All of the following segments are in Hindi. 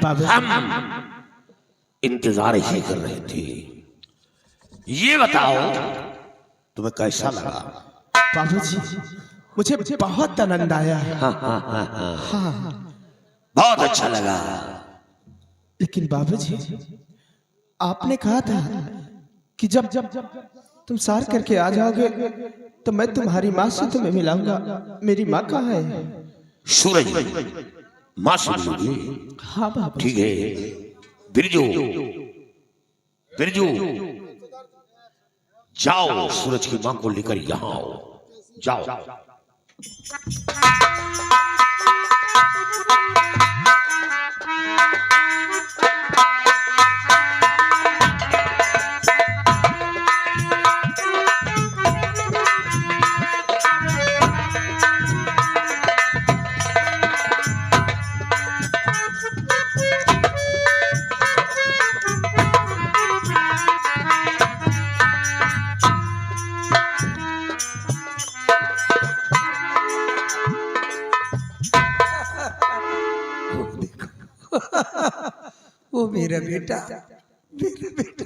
हम इंतजार ही कर रहे थे। ये बताओ तुम्हें कैसा लगा? बाबूजी मुझे बहुत आनंद आया। हाँ बहुत अच्छा लगा। लेकिन बाबूजी आपने कहा था कि जब तुम सार करके आ जाओगे तो मैं तुम्हारी माँ से तुम्हें मिलाऊंगा। मेरी माँ कहाँ है? सूरज माँ से मिलोगे? हाँ बाबा। ठीक है, बिरजू बिरजू जाओ, सूरज की माँ को लेकर यहाँ आओ। जाओ। वो मेरा बेटा, मेरा बेटा।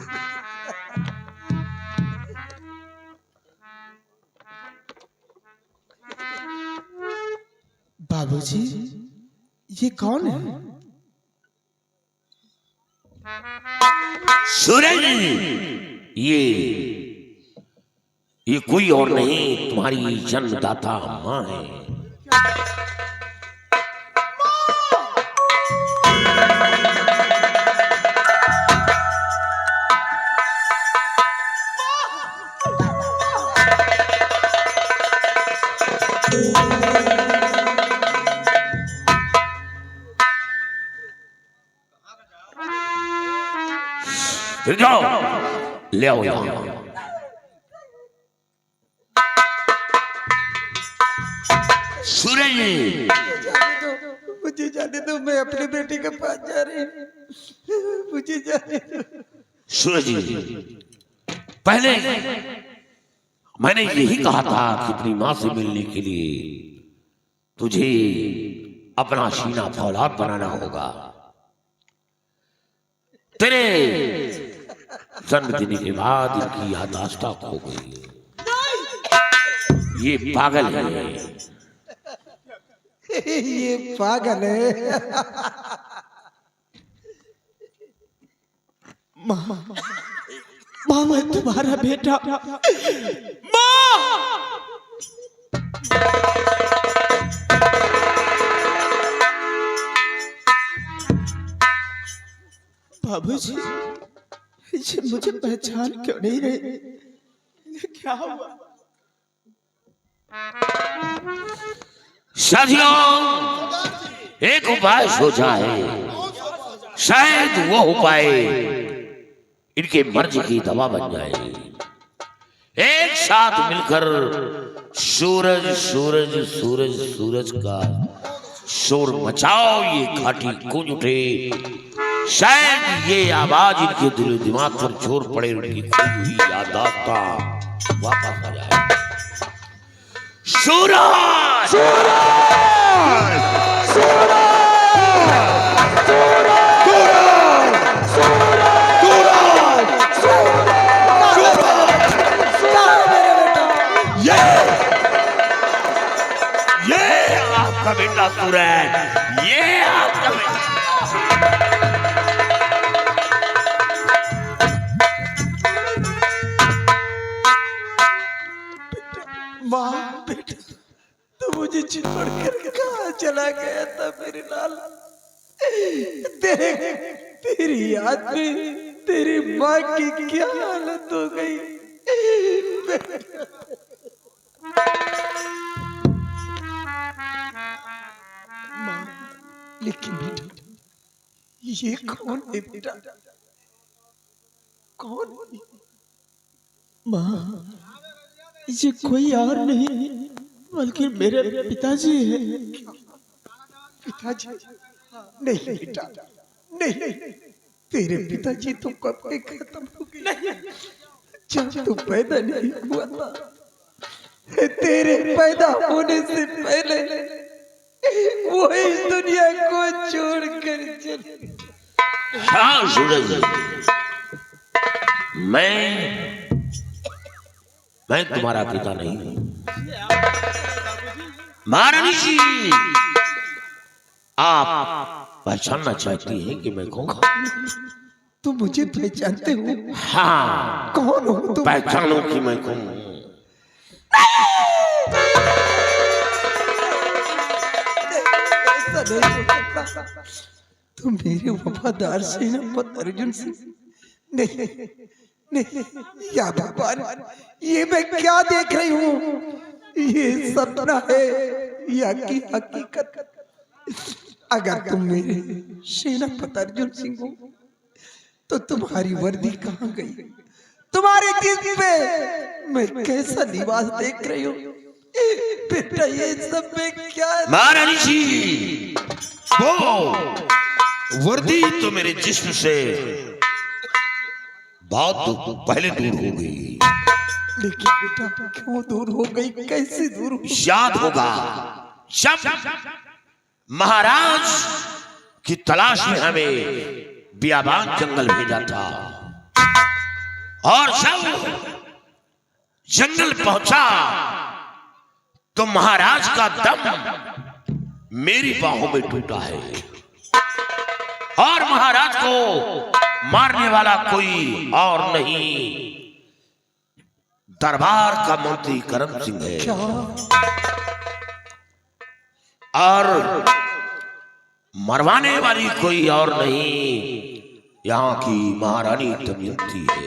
बाबूजी ये कौन है? सूरज ये कोई और नहीं, तुम्हारी जन्मदाता माँ है। फिर जाओ ले आओ यहाँ। सूरज मुझे जाने दो, मैं अपने बेटे के पास जा रही हूँ। मुझे जाने दो। सूरज पहले मैंने यही कहा था कि अपनी माँ से मिलने के लिए तुझे अपना सीना फौलाद बनाना होगा। तेरे जन्म देने के बाद इनकी याददाश्त खो गई। ये पागल है। ये पागल है। माँ मैं तुम्हारा बेटा। माँ बाबूजी ये मुझे पहचान क्यों नहीं रहे? क्या हुआ? साथियों एक उपाय सोचा है, शायद वो उपाय इनके मर्ज की दवा बन जाए। एक साथ मिलकर सूरज सूरज सूरज सूरज का शोर मचाओ, ये घाटी गूंज उठे। शायद ये आवाज इनके दिल दिमाग पर जोर पड़े, उनकी खोई हुई याददाश्त वापस आ जाए। सूरज ये आपका बेटा सूरज, ये आपका बेटा। माँ बेटा, तो मुझे छोड़ कर कहाँ चला गया था मेरे लाल? तेरी याद में तेरी माँ की क्या हालत हो गई? माँ, लेकिन बेटा ये कौन है बेटा? कौन? माँ ये कोई और नहीं बल्कि मेरे पिताजी है। पिताजी? नहीं बेटा, नहीं, तेरे पिताजी तो कब के खत्म हो गए। जब तू पैदा नहीं हुआ था, तेरे पैदा होने से पहले वो इस दुनिया को छोड़कर चले। हाँ सूरज, मैं तुम्हारा पिता नहीं हूं। महारानी जी, आप पहचानना चाहती हैं कि मैं कौन हूं? तुम मुझे पहचानते हो? हाँ, कौन हो तुम? पहचानो कि मैं कौन हूं। ऐसा नहीं हो सकता। तुम मेरे वफादार सेनापति अर्जुन सिंह नहीं, नहीं, या भगवान, ये मैं क्या देख रही हूँ? ये सपना है या की हकीकत? अगर तुम मेरे सेनापति अर्जुन सिंह हो तो तुम्हारी वर्दी कहाँ गई? तुम्हारे जिस्म पे मैं कैसा लिबास देख रही हूँ? बेटा ये सब में क्या? महारानी जी, वो वर्दी तो मेरे जिस्म से बहुत पहले दूर हो गई। लेकिन बेटा क्यों दूर हो गई? कैसे दूर हो? याद होगा जब महाराज की तलाश में हमें बियाबान जंगल भेजा था, और जब जंगल पहुंचा तो महाराज का दम मेरी बाहों में टूटा है, और महाराज को मारने वाला कोई और नहीं, दरबार का मंत्री करम सिंह है। और मरवाने वाली कोई और नहीं, यहाँ की महारानी दमयंती है।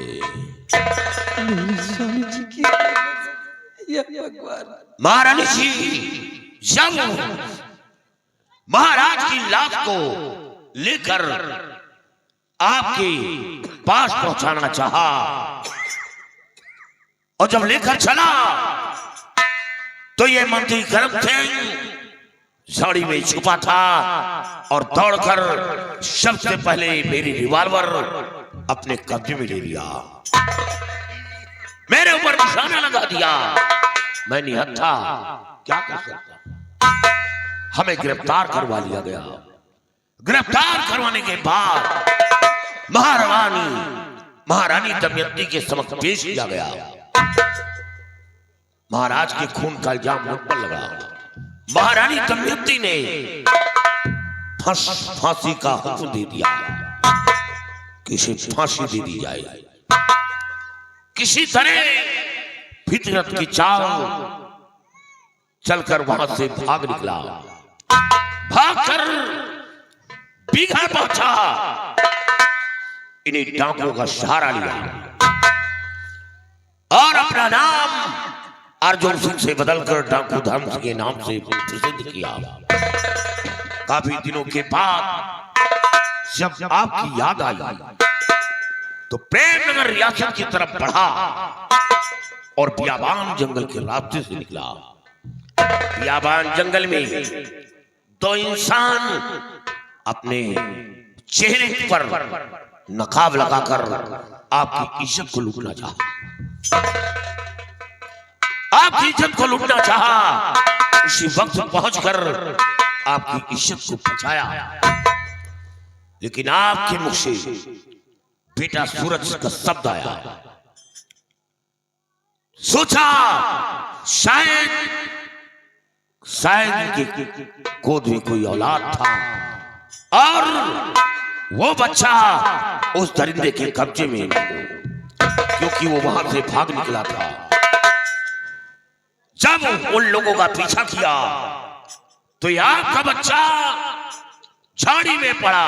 स्वामी जी की या भगवान। महारानी जी, जब महाराज की लाश को लेकर आपके पास पहुंचाना चाहा, और जब लेकर चला तो ये मंत्री करम सिंह झाड़ी में छुपा था, और दौड़कर सबसे पहले मेरी रिवॉल्वर अपने कब्जे में ले लिया, मेरे ऊपर निशाना लगा दिया। मैं निहत्था क्या कर सकता? हमें गिरफ्तार करवा लिया गया। गिरफ्तार करवाने के बाद महारानी दमयंती के समक्ष पेश किया गया। महाराज के खून का इल्जाम मुझ पर लगा। महारानी दमयंती ने फांसी का हुक्म दे दिया कि इसे फांसी दे दी जाए। किसी तरह फितरत की चाल चलकर वहां से भाग निकला। भागकर बीघा पहुंचा, इन्हीं डाकुओं का सहारा लिया और अपना नाम अर्जुन सिंह से बदलकर डाकू धर्म सिंह के नाम से प्रसिद्ध किया। काफी दिनों के बाद जब आपकी याद आई तो प्रेमनगर रियासत की तरफ बढ़ा और बियाबान जंगल के रास्ते से निकला। बियाबान जंगल में दो इंसान अपने चेहरे पर नकाब लगाकर आपकी इज्जत को लूटना चाहा। आपकी इज्जत को लूटना चाहा। उसी वक्त पहुंचकर आपकी इज्जत को बचाया, लेकिन आपके मुख से बेटा सूरज का शब्द आया। सोचा शायद उनके गोद में कोई औलाद था और वो बच्चा उस दरिंदे के कब्जे में, क्योंकि वो वहां से भाग निकला था। जब उन लोगों का पीछा किया तो ये आपका बच्चा झाड़ी में पड़ा,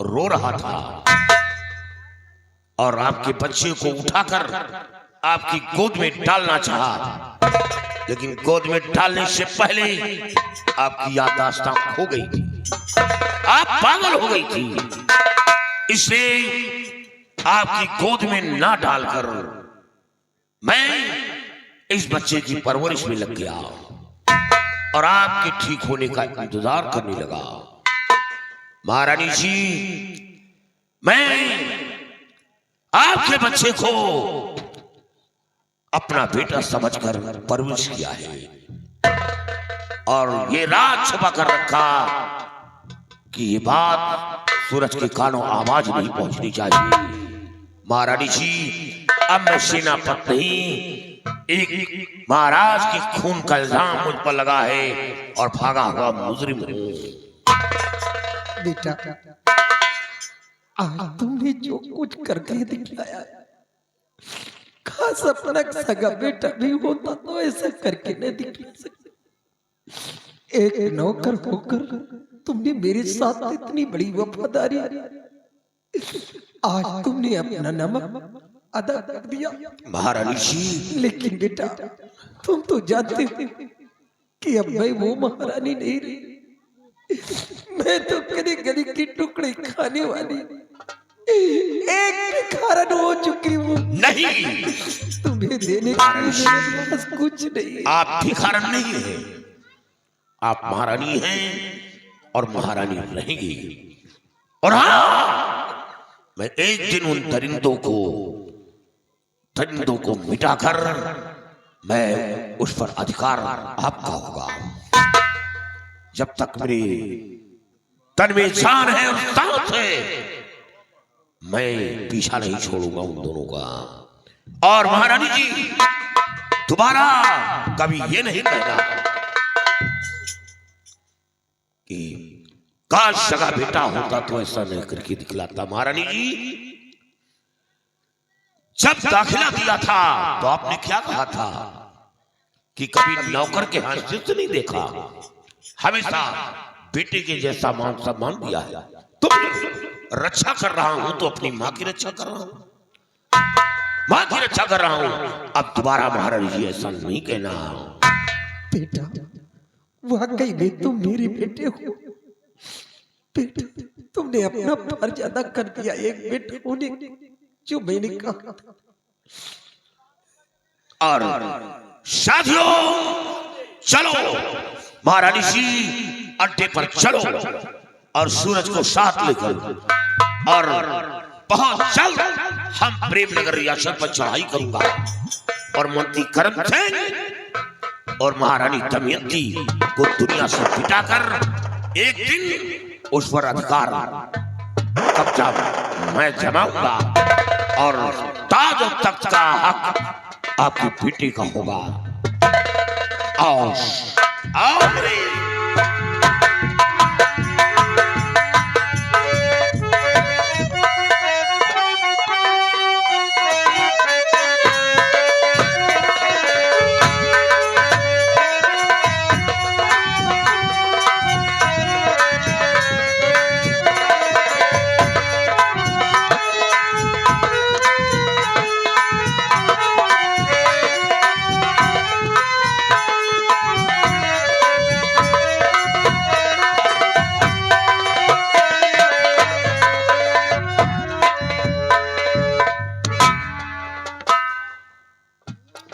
रो रहा था, और आपके बच्चे को उठाकर आपकी गोद में डालना चाहा, लेकिन गोद में डालने से पहले आपकी याददाश्त खो गई थी, आप पागल हो गई थी। इसलिए आपकी गोद में ना डालकर मैं इस बच्चे की परवरिश में लग गया और आपके ठीक होने का इंतजार करने लगा। महारानी जी, मैं आपके बच्चे को अपना बेटा समझकर परवरिश किया है और ये राज छुपा कर रखा कि ये बात सूरज के कानों आवाज नहीं पहुंचनी चाहिए। महारानी जी, अब मैं सेनापति नहीं, एक महाराज के खून का इल्जाम मुझ पर लगा है और भागा हुआ मुजरिम हूं। बेटा, आज तुमने जो कुछ करके दिखाया, खास अपना सगा बेटा भी होता तो ऐसा करके नहीं दिखा सकता। एक नौकर होकर तुमने मेरे साथ इतनी बड़ी वफादारी, आज तुमने अपना नमक अदा कर दिया। महारानी जी, लेकिन बेटा, तुम तो जानते हो कि अब मैं वो महारानी नहीं रही। मैं तो कभी कभी की टुकड़े खाने वाली एक भिखारन हो चुकी हूँ। नहीं, तुम्हें देने के लिए मेरे पास कुछ नहीं। आप भिखारन नहीं है, आप महारानी हैं और महारानी रहेंगी। और हाँ, मैं एक दिन उन दरिंदों को मिटाकर मैं उस पर अधिकार आपका होगा। जब तक मेरे तन में जान है और सांस है, मैं पीछा नहीं छोड़ूंगा उन दोनों का। और महारानी जी, दोबारा कभी ये नहीं कहना कि काश सगा बेटा होता तो ऐसा नहीं करके दिखलाता। महारानी जी, जब दाखिला दिया था तो आपने क्या कहा था कि कभी नौकर के हैसियत से नहीं देखा, हमेशा बेटे के जैसा मान सम्मान दिया है। तुम रक्षा कर रहा हूं तो अपनी मां की रक्षा कर रहा हूं, मां की रक्षा कर रहा हूं। अब दोबारा महारानी जी ऐसा नहीं कहना। बेटा, वाकई में तुम मेरे बेटे हो। बेटा, तुमने अपना फर्ज अदा कर दिया एक बेटे होने जो मैंने कहा था। और साथियों, चलो महारानी जी, अड्डे पर चलो और सूरज को साथ लेकर और बहुत जल्द हम प्रेमनगर रियासत पर चढ़ाई करूंगा और मंत्री करम सिंह और महारानी दमयंती को दुनिया से पिटाकर एक दिन उस पर अधिकार कब्जा मैं जमाऊंगा और ताज और तख्त का हक आपकी बेटी का होगा। आओ आओ मेरे।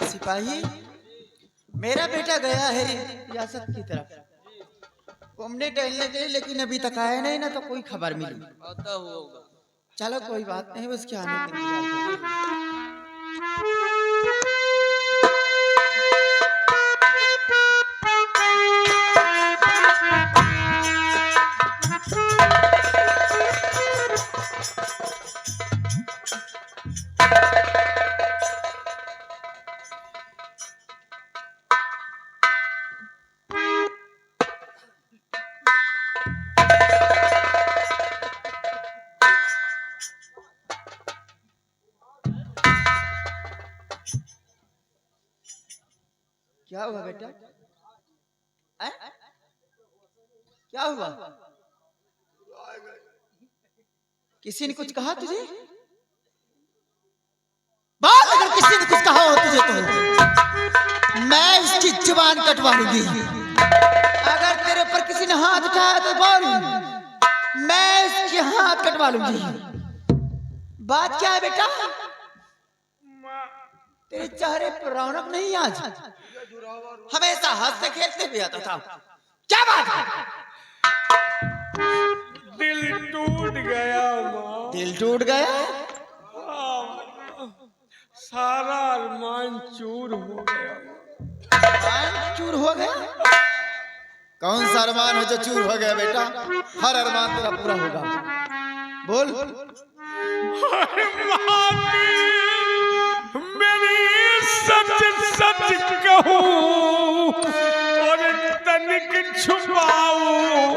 सिपाही, मेरा बेटा गया है रियासत की तरफ घूमने टहलने के लिए, लेकिन अभी तक आया नहीं ना तो कोई खबर मिली। चलो कोई बात नहीं, उसके आने के इंतजार क्या हुआ बेटा? क्या हुआ? किसी ने कुछ कहा तुझे? बात अगर किसी ने कुछ कहा हो तुझे तो मैं इसकी जुबान कटवा लूंगी। अगर तेरे ऊपर किसी ने हाथ उठाया तो बोल, मैं इसके हाथ कटवा लूंगी। बात क्या है बेटा? तेरे चेहरे पर रौनक नहीं आज, हमेशा हंसते खेलते हुए आता था। क्या बात है? दिल टूट गया माँ। दिल टूट गया? सारा अरमान चूर हो गया। अरमान चूर हो गया? कौन सा अरमान है जो चूर हो गया बेटा? हर अरमान तेरा पूरा होगा। बोल। मेरी सच सच कहूं और तनिक छुपाऊं,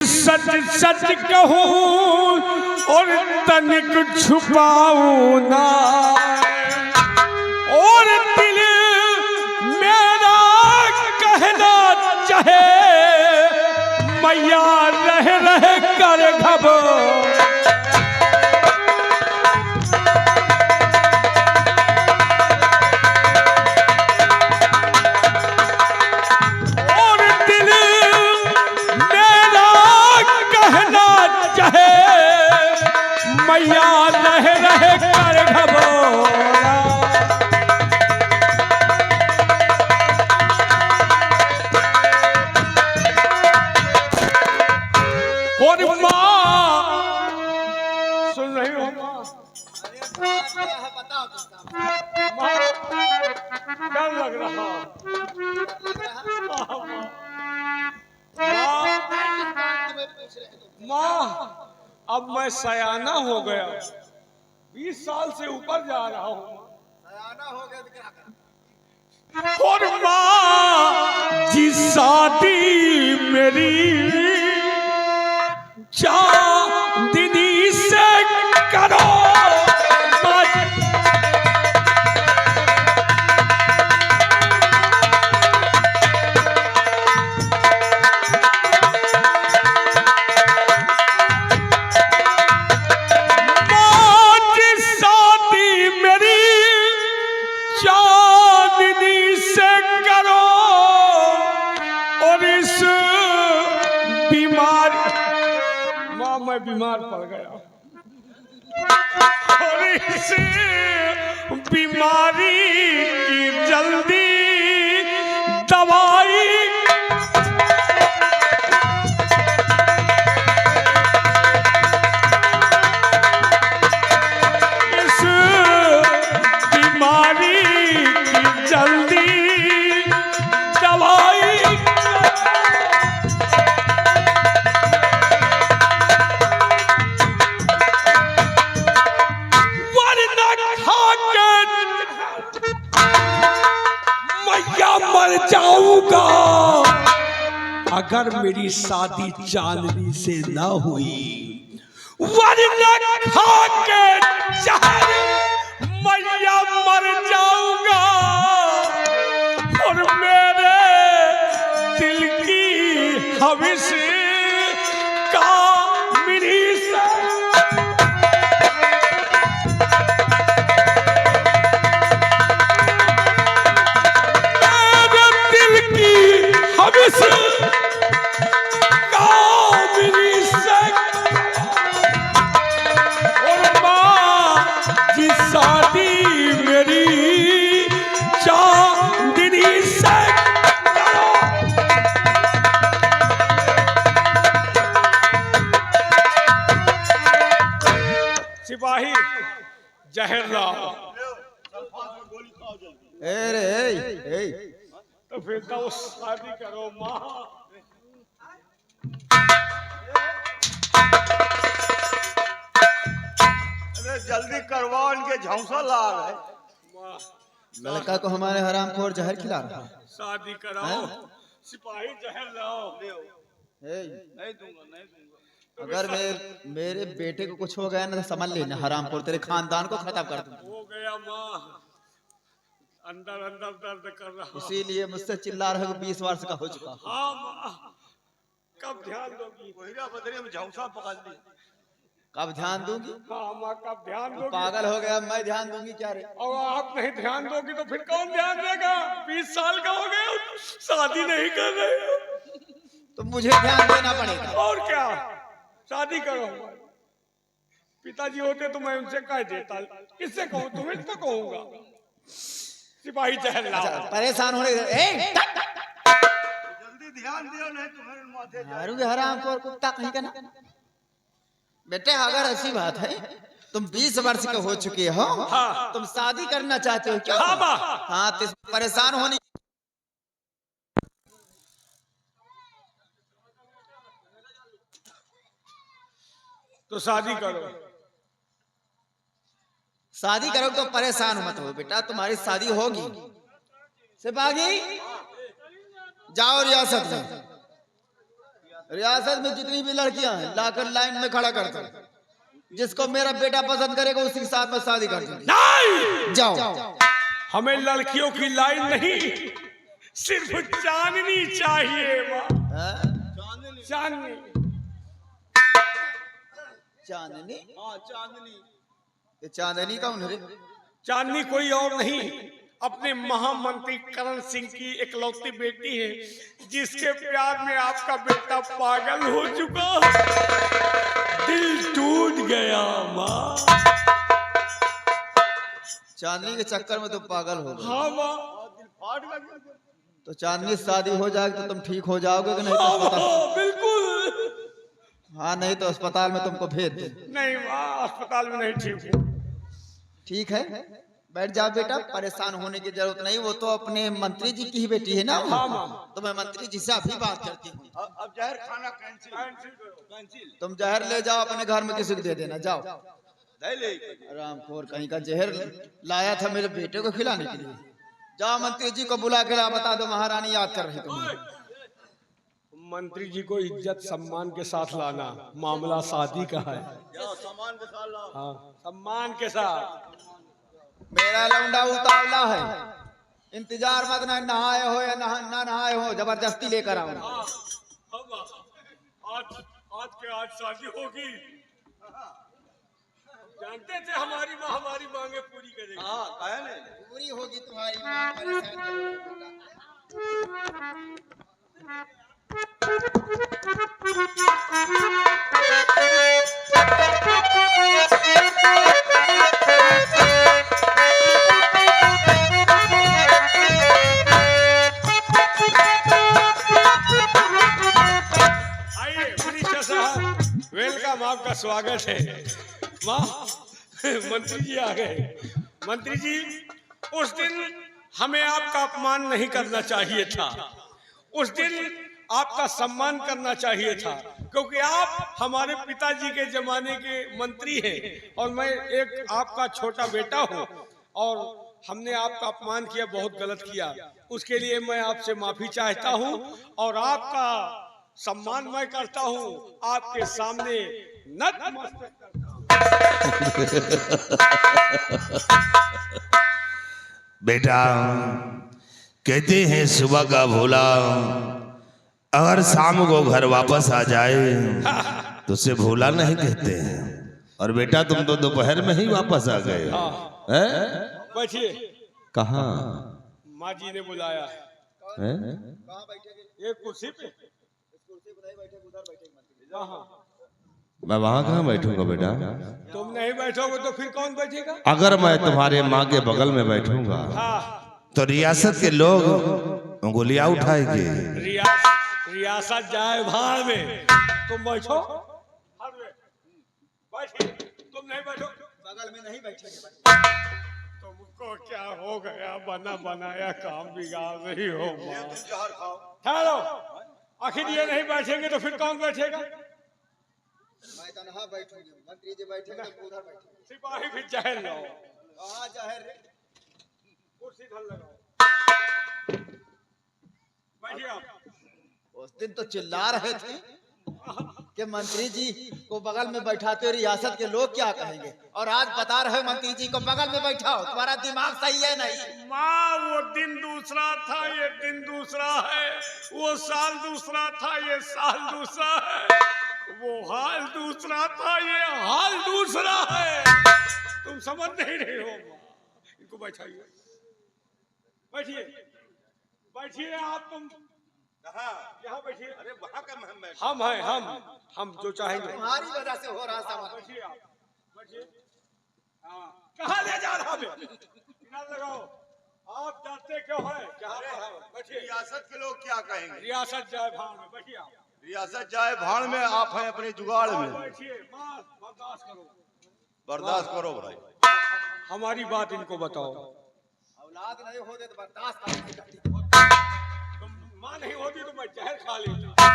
सच सच कहूं और तनिक छुपाऊं ना, और दिल मेरा कहना चाहे मैया रह रह कर घबराए, और दिल मेरा कहना चाहे मैया रह रह कर घबराए। और माँ सुन रही हो माँ? माँ, डर लग रहा। माँ, अब मैं सयाना हो गया, 20 साल से ऊपर जा रहा हूँ। और माँ जी शादी मेरी चांदनी से करो, शादी मेरी चांदनी से करो, और इस बीमारी माँ मैं बीमार पड़ गया, और इस बीमारी की जल्दी दवाई मर जाऊंगा अगर मेरी शादी चांदनी से ना हुई, वरना खा के जहर मैया मर जाऊंगा, और मेरे दिल की हविस का मेरी और माँ जी शादी मेरी चांदनी से सिपाही जहर लाओ। तो फिर तो शादी करो माँ। अरे जल्दी करवाओ, इनके झौंसा ला रहे। लड़का को हमारे हरामखोर जहर खिला रहा है। शादी कराओ, सिपाही जहर लाओ। नहीं दूंगा। अगर मेरे बेटे को कुछ हो गया ना तो समझ लेना हरामखोर तेरे खानदान को खत्म कर दूंगा। हो गया माँ, अंदर अंदर दर्द कर रहा। इसीलिए मुझसे चिल्ला रहे हो, 20 वर्ष का हो चुका। हाँ माँ, कब ध्यान दोगी? कोहिरा बदले में झौंसा पकड़ ली। कब ध्यान दूंगी? हाँ माँ, कब ध्यान दोगी? पागल हो गया, मैं ध्यान दूंगी क्या रे? और आप नहीं ध्यान दोगी तो फिर कौन ध्यान देगा? 20 साल का हो गया, शादी नहीं कर रहे हो तो मुझे ध्यान देना पड़ेगा। और क्या, शादी करो। पिताजी होते तो मैं उनसे कह देता, किससे कहूँ? तुम्हें तो कहूंगा। सिपाही जहर लाओ। परेशान होने जल्दी ध्यान दियो, नहीं तुम्हारे माथे मारूंगे हरामखोर कुत्ता कहीं का ना। बेटे अगर ऐसी बात है, तुम 20 वर्ष के हो चुके हो, हाँ। तुम शादी करना चाहते हो क्या? हाँ, हाँ, तो परेशान होने तो शादी करो। शादी करोगे तो परेशान मत हो बेटा, तुम्हारी शादी होगी। सिपाही जाओ रियासत में, रियासत में जितनी भी लड़कियां हैं लाकर लाइन में खड़ा कर दो। जिसको मेरा बेटा पसंद करेगा उसी के साथ में शादी कर दूंगी। नहीं, जाओ। हमें लड़कियों की लाइन नहीं, सिर्फ चांदनी चाहिए माँ। चांदनी। चांदनी? हाँ चांदनी। ये चांदनी कौन है? चांदनी कोई और नहीं, अपने महामंत्री करण सिंह की इकलौती बेटी है, जिसके प्यार में आपका बेटा पागल हो चुका, दिल टूट गया माँ। चांदनी के चक्कर में तुम पागल हो गए। हाँ माँ। तो चांदनी से शादी हो जाएगी तो तुम ठीक हो जाओगे कि नहीं? हाँ तो माँ, बिल्कुल। हाँ, नहीं तो अस्पताल में तुमको भेज दे। नहीं माँ, अस्पताल में नहीं ठीक हूँ। ठीक है, बैठ जाओ बेटा, परेशान होने की जरूरत नहीं। वो तो अपने मंत्री जी की ही बेटी है ना। हाँ माँ। तो मैं मंत्री जी से अभी बात करती हूँ। अब जहर खाना कैंसिल। तुम जहर ले जाओ, अपने घर में किसी को दे देना। जाओ। ले रामखोर कहीं का जहर लाया था मेरे बेटे को खिलाने के लिए। जाओ मंत्री जी को बुला कर बता दो महारानी याद कर रही तुम्हें। मंत्री जी को इज्जत सम्मान के साथ लाना, मामला शादी का है। सामान के साथ लाओ। हाँ, सम्मान के साथ। मेरा लौंडा उतावला है, इंतजार मत ना नहाए हो या ना नहाए हो, जबरदस्ती लेकर आओ। आज शादी होगी। जानते थे हमारी माँ हमारी मांगे पूरी करेगी। हाँ, काहे नहीं? पूरी होगी तुम्हारी माँ, परेशान मत हो बेटा। आइए मिनिस्टर साहब, वेलकम, आपका स्वागत है। माँ, मंत्री जी आ गए। मंत्री जी, उस दिन हमें आपका अपमान नहीं करना चाहिए था, उस दिन आपका सम्मान करना चाहिए था, क्योंकि आप हमारे पिताजी के जमाने के मंत्री हैं और मैं एक आपका छोटा बेटा हूं, और हमने आपका अपमान किया, बहुत गलत किया। उसके लिए मैं आपसे माफी चाहता हूं और आपका सम्मान मैं करता हूं, आपके सामने नतमस्तक बेटा, कहते हैं सुबह का भोला अगर शाम को घर वापस आ जाए तो उसे भोला नहीं कहते हैं। और बेटा तुम तो दोपहर में ही वापस आ गए हो। बैठिए। कहाँ? माँ जी ने बुलाया है। एक कुर्सी पे। मैं वहाँ कहाँ बैठूंगा बेटा? तुम नहीं बैठोगे तो फिर कौन बैठेगा? अगर मैं तुम्हारे माँ के बगल में बैठूंगा तो रियासत के लोग उंगलियां उठाएंगे। रियासत जाए भाड़ में, तुम बैठो। बैठिए। तुम नहीं बैठो, बगल में नहीं बैठेंगे। तुमको क्या हो गया? बना बनाया काम बिगाड़ रही हो माँ। ठहरो, आखिर ये नहीं बैठेंगे तो फिर कौन बैठेगा? मैं तो यहाँ बैठूंगी, मंत्री जी बैठेंगे तो उधर बैठेंगे। सिपाही भी जहर लाओ। कहाँ जहर? कुर्सी धर लगाओ। बैठिए आप। उस दिन तो चिल्ला रहे थे कि मंत्री जी को बगल में बैठाते रियासत के लोग क्या कहेंगे, और आज बता रहे मंत्री जी को बगल में बैठाओ। तुम्हारा दिमाग सही है नहीं? माँ, वो दिन दूसरा था, ये दिन दूसरा है। वो साल दूसरा था, ये साल दूसरा है। वो हाल दूसरा था, ये हाल दूसरा है। तुम समझ नहीं रहे हो माँ। इनको बैठाइए। बैठिए, बैठिए आप। तुम यहाँ बैठिए। अरे वहाँ का मैं हम हैं, हम जो चाहेंगे। तुम्हारी वजह से हो रहा सब। बैठिए आप, बैठिए। हाँ, कहाँ ले जा रहा है? किनारे लगाओ। आप जाते क्यों हैं? बैठिए। रियासत के लोग क्या कहेंगे? रियासत जाए भाड़ में। बैठिए आप। रियासत जाए भाड़ में, आप हैं अपने जुगाड़ में। बैठिए। बर्दाश्त करो, बर्दाश्त करो भाई। हमारी बात इनको बताओ। औलाद नहीं होते तो बर्दाश्त करते। तुम माँ नहीं होती तो मैं जहर खा लेता।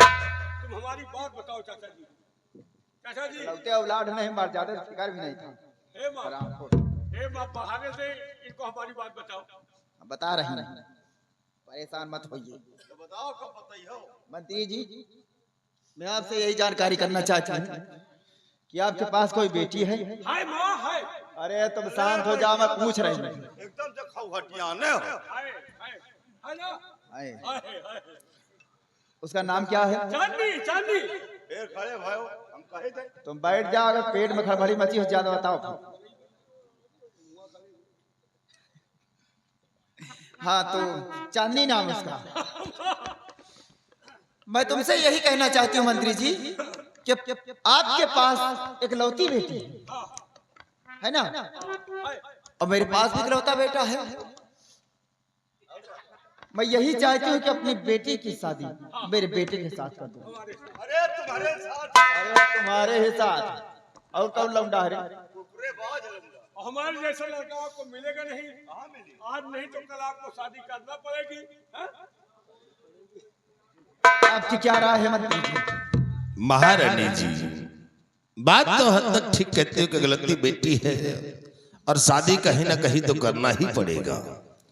तुम हमारी बात बताओ चाचा जी। कैसा जी? लौटे औलाद नहीं, मार ज्यादा शिकार भी नहीं था। हे माँ, आराम को हे माँ, बहाने से इनको हमारी बात बताओ। बता रहे हैं, परेशान मत होइए। तो बताओ कब बताइए। मंत्री जी, मैं आपसे यही जानकारी करना चाहती हूँ कि आपके पास कोई बेटी है? हाय माँ, हाय। अरे तुम शांत हो जाओ, मैं पूछ रही हूँ। एकदम से खौहटिया ने हो। हाय, हाय, हाय ना? हाय। हाय, हाय। उसका नाम क्या है? चांदनी, चांदनी। फिर खड़े भयो, हम कहे थे। तुम बैठ जाओ, अगर पेट में खड़बड़ी मची हो ज्यादा बताओ। हाँ तो चांदनी नाम उसका। मैं तुमसे यही कहना चाहती हूँ मंत्री जी कि आपके पास एक लौती बेटी है ना, और मेरे पास भी इकलौता बेटा है। मैं यही चाहती हूँ कि अपनी बेटी की शादी मेरे बेटे के साथ कर दूं। अरे तुम्हारे साथ? अरे तुम्हारे ही साथ। और कौन लौंडा है? हमारे जैसा लड़का आपको मिलेगा नहीं। आज नहीं तो कल आपको शादी करना पड़ेगी। आपकी क्या राय है मंत्री जी? महारानी जी, बात तो हद तक ठीक कहते हो कि गलती बेटी है और शादी कहीं ना कहीं तो करना ही पड़ेगा।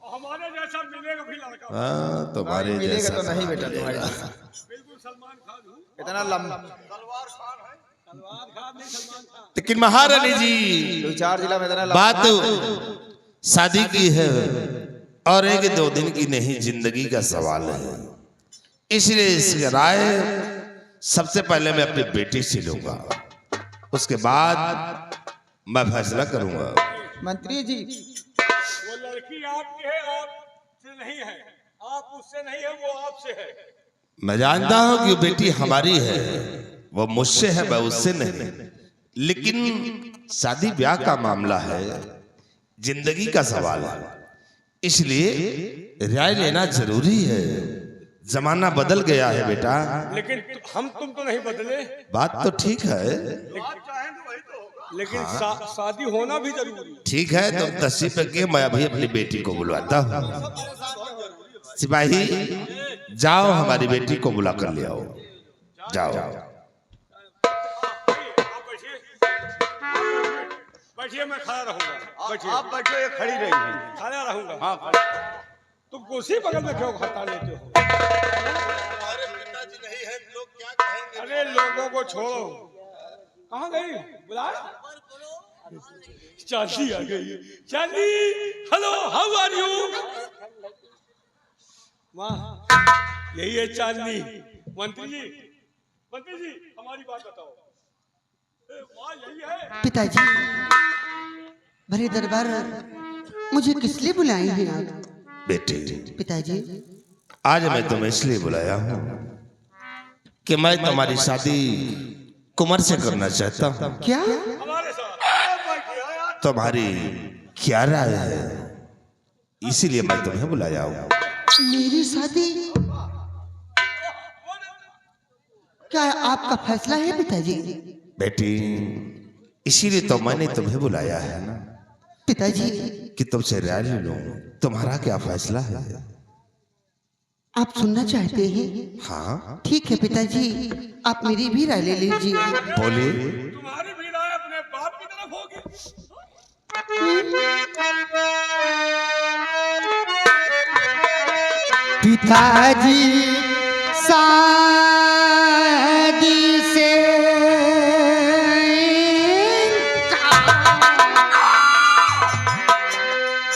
हमारे जैसा मिलेगा भी लड़का। हाँ, तुम्हारे मिलेगा जैसा तो नहीं बेटा, मिलेगा। तुम्हारे जैसा। बिल्कुल सलमान खान हूँ। इतना लंबा सलवार खान है। सलवार खान नहीं, सलमान खान। लेकिन महारानी जी, 2-4 जिला में इतना बात शादी की है और एक दो दिन की नहीं, जिंदगी का सवाल है। इसलिए इसकी राय सबसे पहले मैं अपनी बेटी से लूंगा, उसके बाद मैं फैसला करूंगा। मंत्री जी, वो लड़की आपकी है, आपसे नहीं है। आप उससे नहीं है, वो आपसे है। मैं जानता हूं कि वो बेटी हमारी है, वो मुझसे है, मैं उससे नहीं। लेकिन शादी ब्याह का मामला है, जिंदगी का सवाल है, इसलिए राय लेना जरूरी है। जमाना बदल गया है बेटा। लेकिन हम तुम तो नहीं बदले। बात तो ठीक है, लेकिन शादी होना भी जरूरी है। ठीक है, तुम तशरीफ रखिए, मैं अभी अपनी बेटी को बुलवाता हूँ। सिपाही जाओ, हमारी बेटी को बुला कर ले आओ। जाओ। बैठिए, मैं खड़ा रहूंगा। बैठिए। आप बैठो, ये खड़ी रहेगी। खड़ा रहूंगा। हाँ खड़ी। तुम कुर्सी बगल में क्यों हटा लेते हो? हमारे पिताजी नहीं है, लोग क्या कहेंगे? अरे लोगों को छोड़ो। कहाँ गई? बुला। चांदी आ गई। चांदी, हेलो, हाउ आर यू? वाह, यही है चांदनी। मंत्री जी, हमारी बात बताओ। वाह, यही है। पिताजी, भरे दरबार मुझे किस लिए बुलाए हैं आप? बेटी, पिताजी, आज मैं तुम्हें इसलिए बुलाया हूँ कि मैं तुम्हारी शादी कुंवर से करना चाहता हूँ। क्या? हमारे साथ। तुम्हारी क्या राय है? इसीलिए मैं तुम्हें बुलाया हूँ। मेरी शादी? क्या आपका फैसला है पिताजी? बेटी, इसीलिए तो मैंने तुम्हें बुलाया है ना, पिताजी, कि तुमसे राय ले लूं। तुम्हारा क्या फैसला है? आप सुनना चाहते हैं? हाँ, ठीक है पिताजी, आप मेरी भी राय ले लीजिए। बोलिए। तुम्हारी भी राय अपने बाप की तरफ होगी। पिताजी, शादी से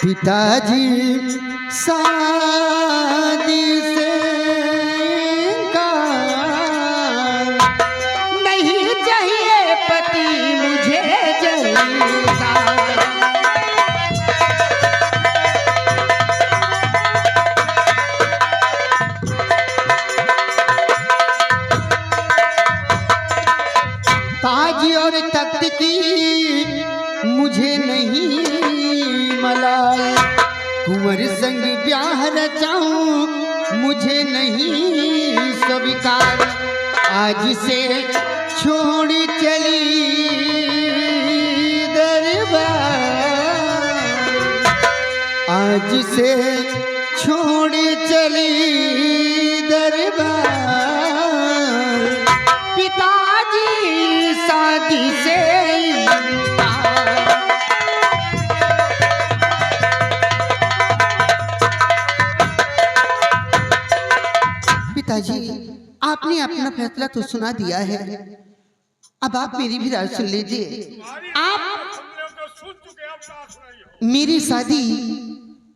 पिताजी, शादी से नहीं चाहिए पति मुझे जलता। ताज और तख्त की मुझे नहीं मलाल, कुंवर संग ब्याह रचाऊं मुझे नहीं स्वीकार। आज से छोड़ चली दरबार, आज से छोड़ चली दरबार। पिताजी सा आपने अपना फैसला तो सुना दिया है, अब आप मेरी भी राय सुन लीजिए। आप तो सुन चुके, अब ना सुनाइए। मेरी शादी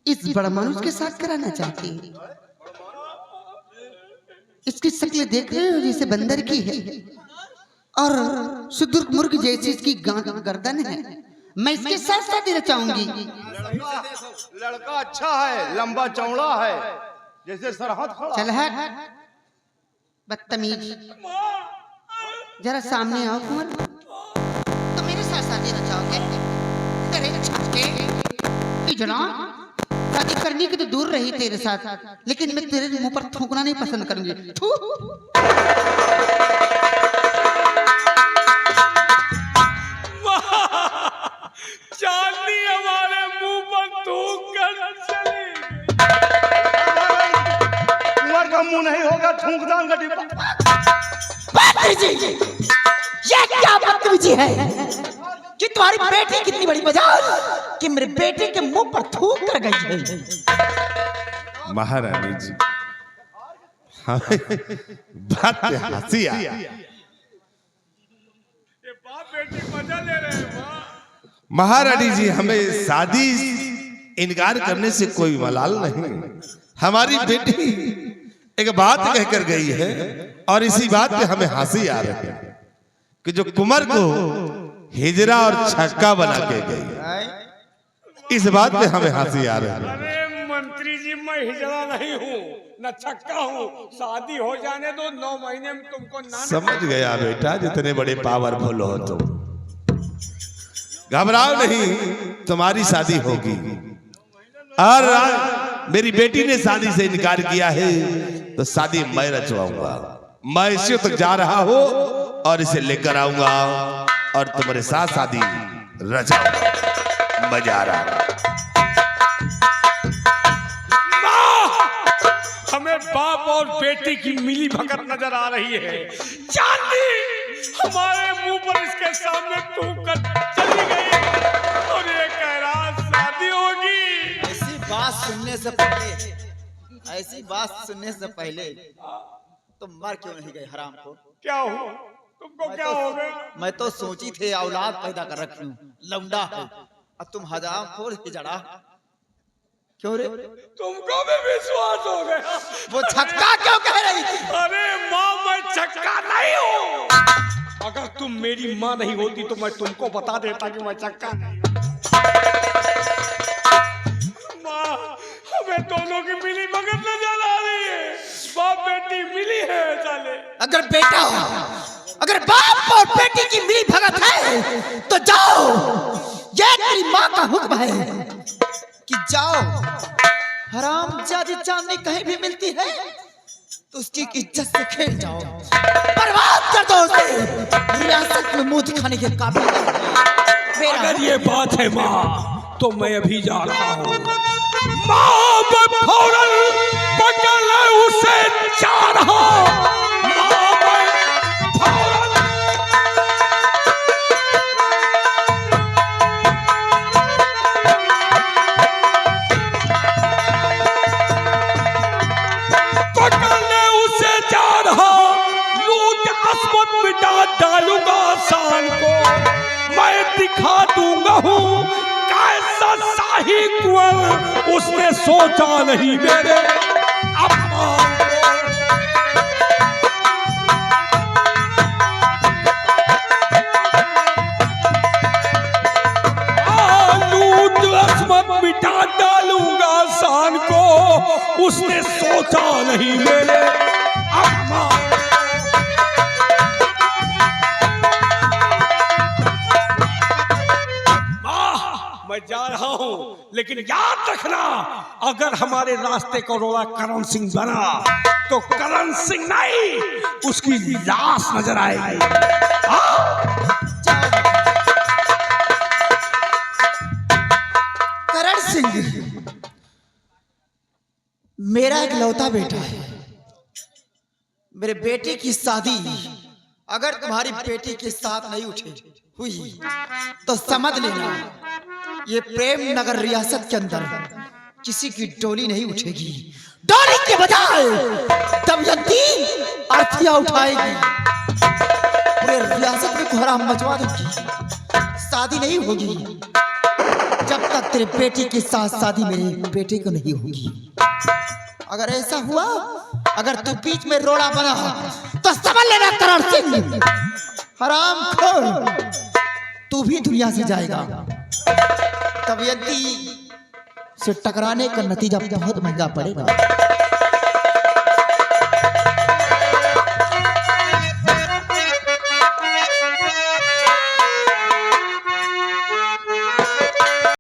इस बड़ा मनुष्य के साथ कराना चाहती हैं। इसकी शक्ल देख रहे हो जैसे बंदर की है और सुदूर मुर्ग जैसी इसकी गर्दन है। मैं इसके साथ शादी रचाऊंगी। लड़का अच्छा है, लंबा चौड़ा है, जैसे सरहद खड़ा। चल हट बदतमीज, जरा सामने आओ कुंवर। तो मेरे साथ शादी रचाओगे? तेरे छक्के जनाब, शादी करनी की तो दूर रही तेरे साथ, लेकिन मैं तेरे मुंह पर थूकना नहीं पसंद करूंगी। थू। चांदी हमारे मुंह पर थूक कर चली। कुंवर का मुंह नहीं होगा, थूकदान का डिब्बा। ये क्या बदतमीजी है कि तुम्हारी बेटी कितनी बड़ी मजाल कि मेरे बेटे के मुंह पर थूक कर गई है। महारानी जी, बात पे हंसी आ। ये बाप बेटी मजा ले रहे हैं। माँ महारानी जी, हमें शादी इनकार करने से कोई मलाल नहीं। हमारी बेटी एक बात कहकर गई है और इसी बात पे हमें हंसी आ रही है कि जो कुंवर को हिजरा और छक्का बना के गई, इस बात पे हमें हंसी आ रही है। अरे मंत्री जी, मैं हिजड़ा नहीं हूँ न छक्का हूँ। शादी हो जाने दो, 9 महीने में तुमको ना। समझ गया बेटा, जितने बड़े पावरफुल हो तुम, घबराओ नहीं, तुम्हारी शादी होगी। और मेरी बेटी ने शादी से इनकार किया है तो शादी मैं रचवाऊंगा। मैं इसी तक जा रहा हूं और इसे लेकर आऊंगा और तुम्हारे साथ शादी रचाऊंगा। मैं जा रहा हूं। हमें बाप और बेटी की मिली भगत नजर आ रही है। चांदी हमारे मुंह पर इसके सामने थूक कर चली गई और ये कह रहा शादी होगी। ऐसी बात सुनने से पहले तुम मर क्यों नहीं गए हराम को? क्या हो तुमको, क्या हो गया? मैं तो सोची थे औलाद पैदा कर रखी हूँ, लौंडा है, अब तुम हजाम खोल के जड़ा क्यों रे? तुमको भी विश्वास हो गया? वो छक्का क्यों कह रही थी? अरे माँ, मैं छक्का नहीं हूँ। अगर तुम मेरी माँ नहीं होती तो मैं तुमको बता देता कि मैं छक्का नहीं हूँ। माँ, हमें दोनों की मिली भगत नजर आ रही है। बाप बेटी मिली है साले। अगर बेटा हो, अगर बाप और बेटी की मिली भगत है तो जाओ, ये तेरी माँ का हुक्म है कि जाओ। हरामजादी चांदी कहीं भी मिलती है तो उसकी इज्जत से खेल जाओ, बर्बाद कर दो उसे, रियासत में मुंह दिखाने के काबिल नहीं। अगर ये बात है माँ, तो मैं अभी जा रहा हूँ। माँ, मैं फौरन पकड़ उसे जा रहा हूँ। डालूंगा शान को, मैं दिखा दूंगा हूँ कैसा शाही कुंवर, उसने सोचा नहीं मेरे अपमान को। अस्मत मिटा डालूंगा शान को, उसने सोचा नहीं मेरे अपमान। मैं जा रहा हूं, लेकिन याद रखना, अगर हमारे रास्ते को रोड़ा करण सिंह बना तो करण सिंह नहीं, उसकी लाश नजर आएगी। करण सिंह मेरा एक लौता बेटा है। मेरे बेटे की शादी अगर तुम्हारी बेटी के साथ नहीं हुई तो समझ लेना, ये प्रेम नगर रियासत के अंदर किसी की डोली नहीं उठेगी। डोरी के बजाय दमयंती अर्थियां उठाएगी, पूरे रियासत में कोहराम मचवा दूंगी। शादी नहीं होगी जब तक तेरे बेटे के साथ शादी मेरे बेटे को नहीं होगी। अगर ऐसा हुआ, अगर तू बीच में रोड़ा बना तो समझ लेना करण सिंह हरामखोर, तू भी दुनिया से जाएगा। दमयंती से टकराने का नतीजा बहुत महंगा पड़ेगा।